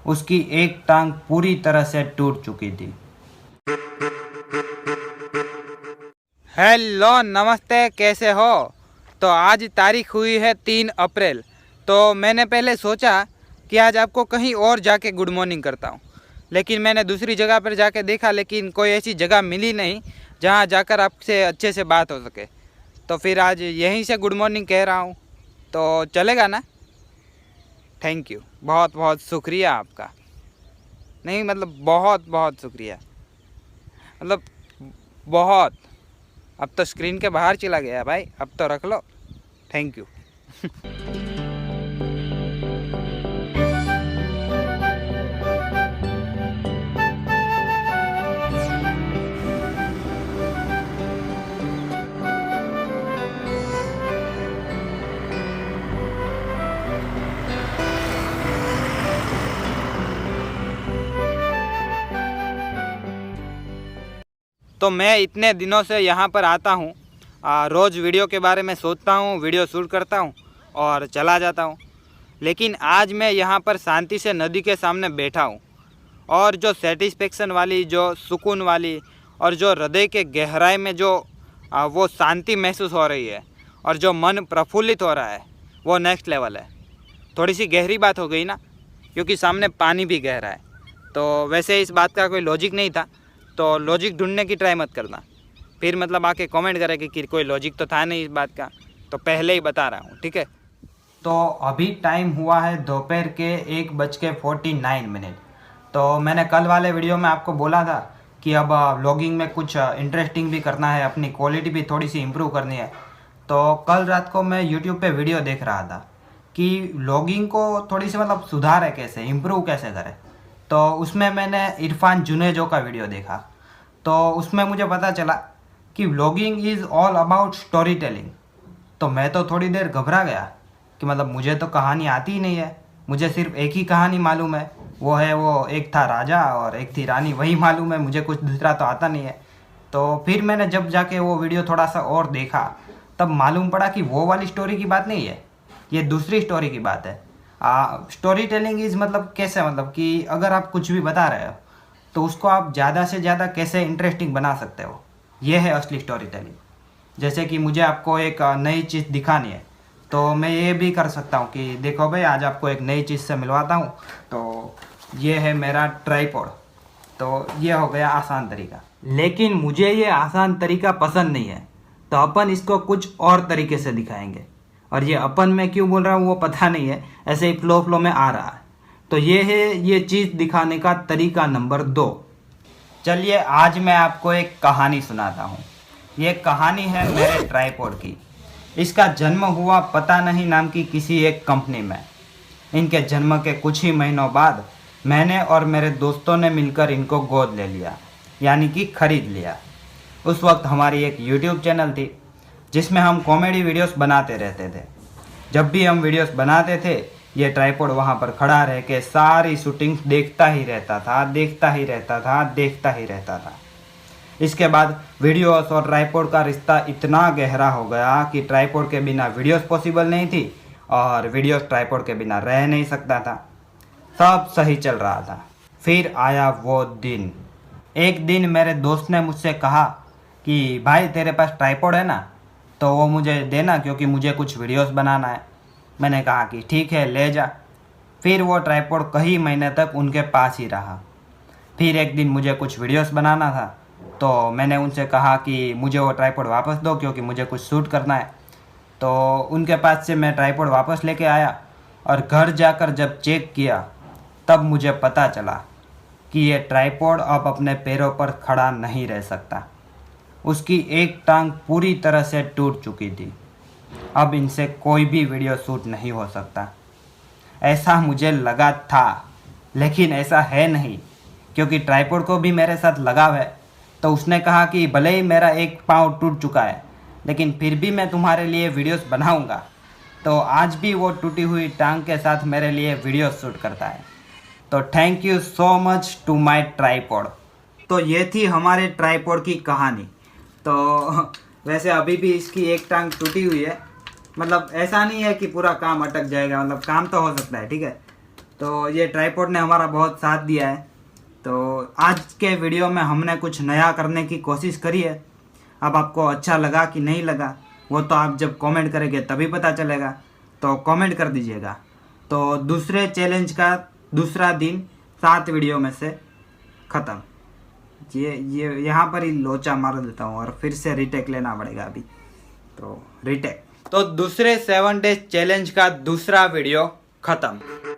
उसकी एक टांग पूरी तरह से टूट चुकी थी। हेलो नमस्ते, कैसे हो? तो आज तारीख हुई है 3 अप्रैल। तो मैंने पहले सोचा कि आज आपको कहीं और जाके गुड मॉर्निंग करता हूँ, लेकिन मैंने दूसरी जगह पर जाके देखा, लेकिन कोई ऐसी जगह मिली नहीं जहाँ जाकर आपसे अच्छे से बात हो सके। तो फिर आज यहीं से गुड मॉर्निंग कह रहा हूँ, तो चलेगा ना? थैंक यू, बहुत बहुत शुक्रिया आपका। नहीं मतलब बहुत बहुत शुक्रिया, मतलब बहुत। अब तो स्क्रीन के बाहर चला गया भाई, अब तो रख लो। Thank you. तो मैं इतने दिनों से यहाँ पर आता हूँ, रोज़ वीडियो के बारे में सोचता हूँ, वीडियो शूट करता हूँ और चला जाता हूँ। लेकिन आज मैं यहाँ पर शांति से नदी के सामने बैठा हूँ और जो सेटिस्फेक्शन वाली, जो सुकून वाली और जो हृदय के गहराई में जो वो शांति महसूस हो रही है और जो मन प्रफुल्लित हो रहा है, वो नेक्स्ट लेवल है। थोड़ी सी गहरी बात हो गई ना, क्योंकि सामने पानी भी गहरा है। तो वैसे इस बात का कोई लॉजिक नहीं था, तो लॉजिक ढूंढने की ट्राई मत करना, फिर मतलब आके कमेंट करे कि कोई लॉजिक तो था नहीं इस बात का। तो पहले ही बता रहा हूँ, ठीक है? तो अभी टाइम हुआ है दोपहर के 1:49। तो मैंने कल वाले वीडियो में आपको बोला था कि अब व्लॉगिंग में कुछ इंटरेस्टिंग भी करना है, अपनी क्वालिटी भी थोड़ी सी इम्प्रूव करनी है। तो कल रात को मैं यूट्यूब पे वीडियो देख रहा था कि व्लॉगिंग को थोड़ी सी मतलब सुधारे कैसे, इम्प्रूव कैसे करें। तो उसमें मैंने इरफान जुनेजो का वीडियो देखा। तो उसमें मुझे पता चला कि vlogging is all about story telling. तो मैं तो थोड़ी देर घबरा गया कि मतलब मुझे तो कहानी आती ही नहीं है, मुझे सिर्फ एक ही कहानी मालूम है, वो एक था राजा और एक थी रानी, वही मालूम है, मुझे कुछ दूसरा तो आता नहीं है। तो फिर मैंने जब जाके वो वीडियो थोड़ा सा और देखा, तब मालूम पड़ा कि वो वाली स्टोरी की बात नहीं है, ये दूसरी स्टोरी की बात है। स्टोरी टेलिंग इज़ मतलब कैसे, मतलब कि अगर आप कुछ भी बता रहे हो तो उसको आप ज़्यादा से ज़्यादा कैसे इंटरेस्टिंग बना सकते हो, ये है असली स्टोरी टेलिंग। जैसे कि मुझे आपको एक नई चीज़ दिखानी है, तो मैं ये भी कर सकता हूँ कि देखो भाई, आज आपको एक नई चीज़ से मिलवाता हूँ। तो ये है मेरा ट्राइपॉड। तो ये हो गया आसान तरीका, लेकिन मुझे ये आसान तरीका पसंद नहीं है, तो अपन इसको कुछ और तरीके से दिखाएंगे। और ये अपन मैं क्यों बोल रहा हूँ वो पता नहीं है, ऐसे ही फ्लो फ्लो में आ रहा है। तो ये है ये चीज़ दिखाने का तरीका नंबर 2। चलिए आज मैं आपको एक कहानी सुनाता हूँ। ये कहानी है मेरे ट्राइपॉड की। इसका जन्म हुआ पता नहीं नाम की किसी एक कंपनी में। इनके जन्म के कुछ ही महीनों बाद मैंने और मेरे दोस्तों ने मिलकर इनको गोद ले लिया, यानी कि खरीद लिया। उस वक्त हमारी एक यूट्यूब चैनल थी जिसमें हम कॉमेडी वीडियोस बनाते रहते थे। जब भी हम वीडियोस बनाते थे, ये ट्राइपॉड वहाँ पर खड़ा रह के सारी शूटिंग्स देखता ही रहता था, देखता ही रहता था, देखता ही रहता था। इसके बाद वीडियोस और ट्राइपॉड का रिश्ता इतना गहरा हो गया कि ट्राइपॉड के बिना वीडियोस पॉसिबल नहीं थी और वीडियोस ट्राइपॉड के बिना रह नहीं सकता था। सब सही चल रहा था। फिर आया वो दिन। एक दिन मेरे दोस्त ने मुझसे कहा कि भाई तेरे पास ट्राइपॉड है ना, तो वो मुझे देना क्योंकि मुझे कुछ वीडियोस बनाना है। मैंने कहा कि ठीक है ले जा। फिर वो ट्राइपॉड कई महीने तक उनके पास ही रहा। फिर एक दिन मुझे कुछ वीडियोस बनाना था, तो मैंने उनसे कहा कि मुझे वो ट्राइपॉड वापस दो क्योंकि मुझे कुछ शूट करना है। तो उनके पास से मैं ट्राइपॉड वापस लेके आया और घर जाकर जब चेक किया, तब मुझे पता चला कि ये ट्राइपॉड अब अपने पैरों पर खड़ा नहीं रह सकता। उसकी एक टांग पूरी तरह से टूट चुकी थी। अब इनसे कोई भी वीडियो शूट नहीं हो सकता। ऐसा मुझे लगा था, लेकिन ऐसा है नहीं, क्योंकि ट्राइपॉड को भी मेरे साथ लगाव है। तो उसने कहा कि भले ही मेरा एक पाँव टूट चुका है, लेकिन फिर भी मैं तुम्हारे लिए वीडियोस बनाऊंगा। तो आज भी वो टूटी हुई टांग के साथ मेरे लिए वीडियो शूट करता है। तो thank you so much to my tripod. तो ये थी हमारे ट्राइपॉड की कहानी। तो वैसे अभी भी इसकी एक टांग टूटी हुई है, मतलब ऐसा नहीं है कि पूरा काम अटक जाएगा, मतलब काम तो हो सकता है, ठीक है। तो ये ट्राइपॉड ने हमारा बहुत साथ दिया है। तो आज के वीडियो में हमने कुछ नया करने की कोशिश करी है। अब आपको अच्छा लगा कि नहीं लगा वो तो आप जब कमेंट करेंगे तभी पता चलेगा, तो कमेंट कर दीजिएगा। तो दूसरे चैलेंज का दूसरा दिन 7 वीडियो में से ख़त्म। ये यहाँ पर ही लोचा मार देता हूँ और फिर से रीटेक लेना पड़ेगा अभी, तो रीटेक। तो दूसरे 7 डेज चैलेंज का दूसरा वीडियो ख़त्म।